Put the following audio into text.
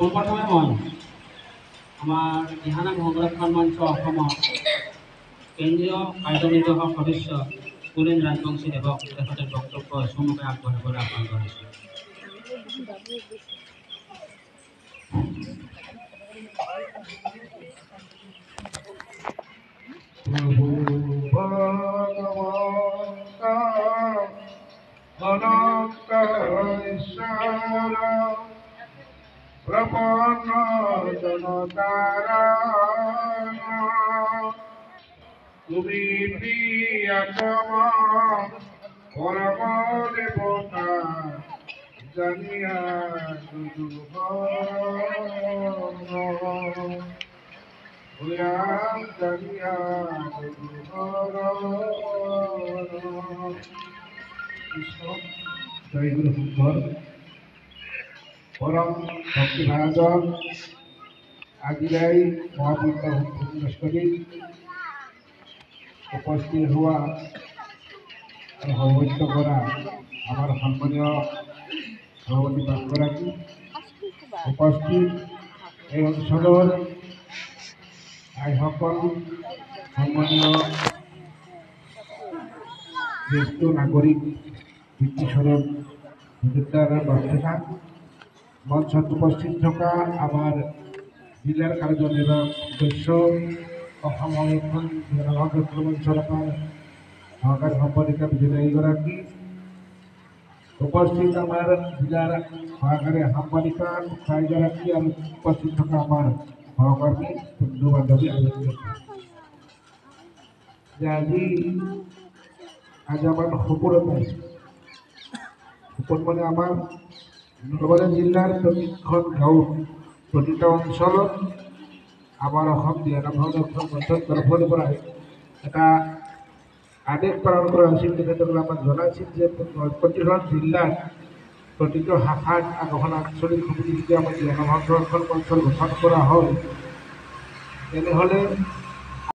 পোনপ্ৰথমে মই আমাৰ দিহানাম সংৰক্ষণ মঞ্চ অসমৰ কেন্দ্ৰীয় কাৰ্যনিৰ্বাহক সদস্য কুলীন ৰাজবংশী দেৱক তেখেতৰ বক্তব্য চমুকৈ আগবঢ়াবলৈ আহ্বান জনাইছোঁ। প্রপন্ন জনতারা তুমি প্রিয়তম পরম দেবতা জানিয়া জানিয়া কৃষ্ণ জয় গুরু সুন্দর পরম ভক্তি ভাজন আজিরাই মহাপুণ্য পুণ্যস্থলী উপস্থিত হওয়া আৰু সভাপতিত্ব কৰা আমাৰ সন্মানীয় সভাপতি পাঁচগৰাকী উপস্থিত এই অঞ্চলৰ আইসকল সন্মানীয় জ্যেষ্ঠ নাগৰিক বৃত্তিস্বৰূপ বিদ্যালয়ৰ বাসিন্দা মঞ্চত উপস্থিত থকা আমাৰ জিলাৰ কাৰ্যনিৰ্বাহক সদস্য অসম সংৰক্ষণ মঞ্চৰ আমাৰ সহকাৰী সম্পাদিকা বিজয়ীগৰাকী উপস্থিত আমাৰ জিলাৰ সহকাৰী সম্পাদিকা চাৰিগৰাকী আৰু উপস্থিত থকা আমাৰ সহকৰ্মী বন্ধু বান্ধৱী যে আজি আমাৰ সপোনত আহিছে। সপোন মানে আমাৰ নলবাৰী জিলাৰ প্ৰতিখন গাঁৱত প্ৰতিটা অঞ্চলত আমাৰ অসম দিহানাম সংৰক্ষণ মঞ্চৰ তৰফৰ পৰা এটা আদেশ পালন কৰা হৈছিল। তেখেতসকলে আমাক জনাইছিল যে প্ৰতিখন জিলাত প্ৰতিটো শাখাত এখন আঞ্চলিক সমিতি যদি আমাৰ দিহানাম সংৰক্ষণ মঞ্চৰ গঠন কৰা হয় তেনেহ'লে